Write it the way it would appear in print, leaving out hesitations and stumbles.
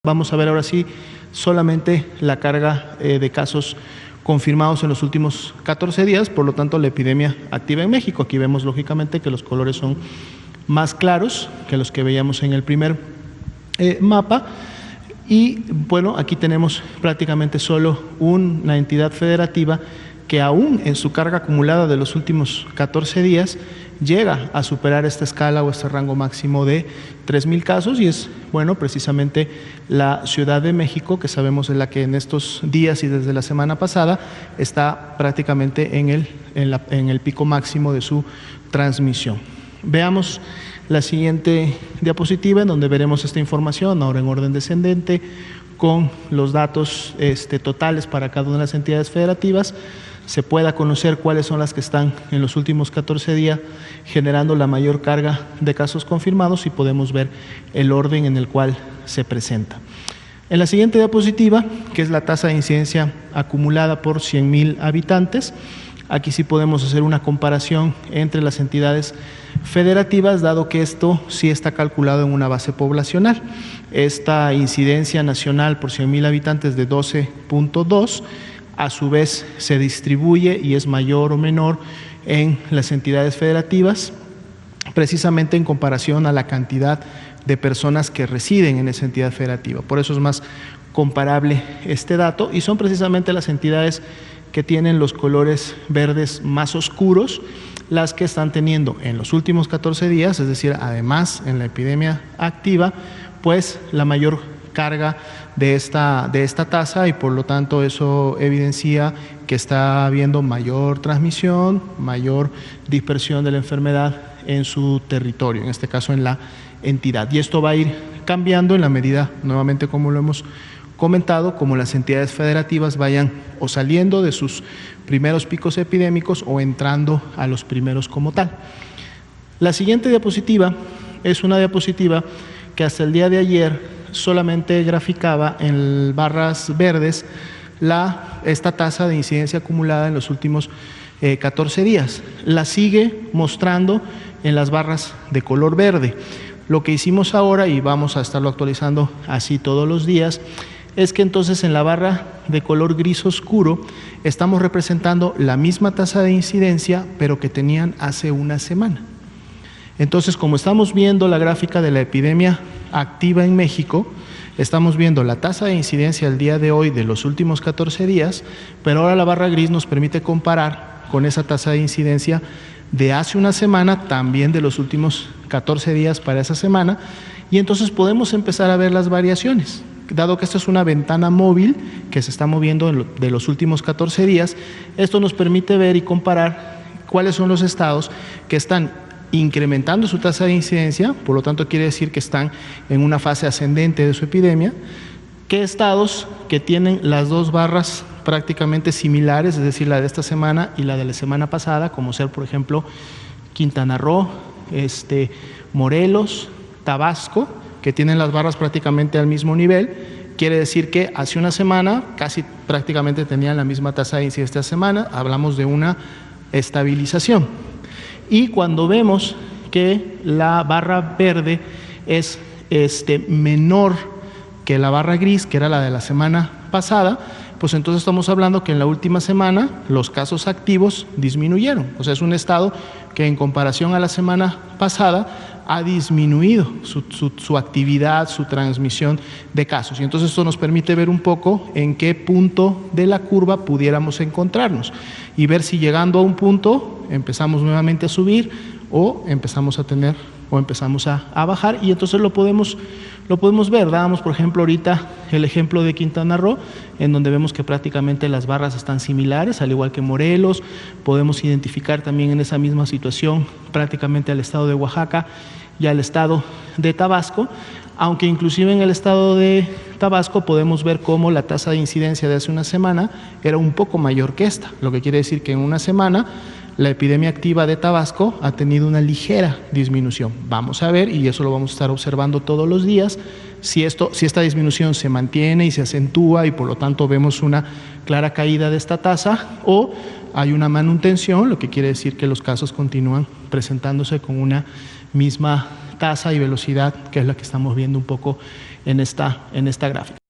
Vamos a ver ahora sí solamente la carga de casos confirmados en los últimos 14 días, por lo tanto la epidemia activa en México. Aquí vemos lógicamente que los colores son más claros que los que veíamos en el primer mapa. Y bueno, aquí tenemos prácticamente solo una entidad federativa que aún en su carga acumulada de los últimos 14 días llega a superar esta escala o este rango máximo de 3,000 casos, y es, bueno, precisamente la Ciudad de México, que sabemos es la que en estos días y desde la semana pasada está prácticamente en el pico máximo de su transmisión. Veamos la siguiente diapositiva, en donde veremos esta información, ahora en orden descendente, con los datos totales para cada una de las entidades federativas. Se pueda conocer cuáles son las que están en los últimos 14 días generando la mayor carga de casos confirmados, y podemos ver el orden en el cual se presenta. En la siguiente diapositiva, que es la tasa de incidencia acumulada por 100,000 habitantes, aquí sí podemos hacer una comparación entre las entidades federativas, dado que esto sí está calculado en una base poblacional. Esta incidencia nacional por 100,000 habitantes de 12.2, a su vez se distribuye y es mayor o menor en las entidades federativas, precisamente en comparación a la cantidad de personas que residen en esa entidad federativa. Por eso es más comparable este dato, y son precisamente las entidades que tienen los colores verdes más oscuros las que están teniendo en los últimos 14 días, es decir, además en la epidemia activa, pues la mayor carga de esta tasa, y por lo tanto eso evidencia que está habiendo mayor transmisión, mayor dispersión de la enfermedad en su territorio, en este caso en la entidad. Y esto va a ir cambiando en la medida, nuevamente como lo hemos comentado, como las entidades federativas vayan o saliendo de sus primeros picos epidémicos o entrando a los primeros como tal. La siguiente diapositiva es una diapositiva que hasta el día de ayer solamente graficaba en barras verdes esta tasa de incidencia acumulada en los últimos 14 días. La sigue mostrando en las barras de color verde. Lo que hicimos ahora, y vamos a estarlo actualizando así todos los días, es que entonces en la barra de color gris oscuro estamos representando la misma tasa de incidencia, pero que tenían hace una semana. Entonces, como estamos viendo la gráfica de la epidemia activa en México, estamos viendo la tasa de incidencia al día de hoy de los últimos 14 días, pero ahora la barra gris nos permite comparar con esa tasa de incidencia de hace una semana, también de los últimos 14 días para esa semana, y entonces podemos empezar a ver las variaciones. Dado que esta es una ventana móvil que se está moviendo de los últimos 14 días, esto nos permite ver y comparar cuáles son los estados que están incrementando su tasa de incidencia, por lo tanto quiere decir que están en una fase ascendente de su epidemia, qué estados que tienen las dos barras prácticamente similares, es decir, la de esta semana y la de la semana pasada, como ser, por ejemplo, Quintana Roo, Morelos, Tabasco, que tienen las barras prácticamente al mismo nivel. Quiere decir que hace una semana casi prácticamente tenían la misma tasa de incidencia esta semana, hablamos de una estabilización. Y cuando vemos que la barra verde es menor que la barra gris, que era la de la semana pasada, pues entonces estamos hablando que en la última semana los casos activos disminuyeron. O sea, es un estado que en comparación a la semana pasada ha disminuido su actividad, su transmisión de casos. Y entonces esto nos permite ver un poco en qué punto de la curva pudiéramos encontrarnos y ver si llegando a un punto empezamos nuevamente a subir o empezamos a tener o empezamos a bajar, y entonces lo podemos ver. Dábamos, por ejemplo, ahorita el ejemplo de Quintana Roo, en donde vemos que prácticamente las barras están similares, al igual que Morelos. Podemos identificar también en esa misma situación prácticamente al estado de Oaxaca y al estado de Tabasco, aunque inclusive en el estado de Tabasco podemos ver cómo la tasa de incidencia de hace una semana era un poco mayor que esta, lo que quiere decir que en una semana la epidemia activa de Tabasco ha tenido una ligera disminución. Vamos a ver, y eso lo vamos a estar observando todos los días, si esta disminución se mantiene y se acentúa y por lo tanto vemos una clara caída de esta tasa, o hay una manutención, lo que quiere decir que los casos continúan presentándose con una misma tasa y velocidad, que es la que estamos viendo un poco en esta gráfica.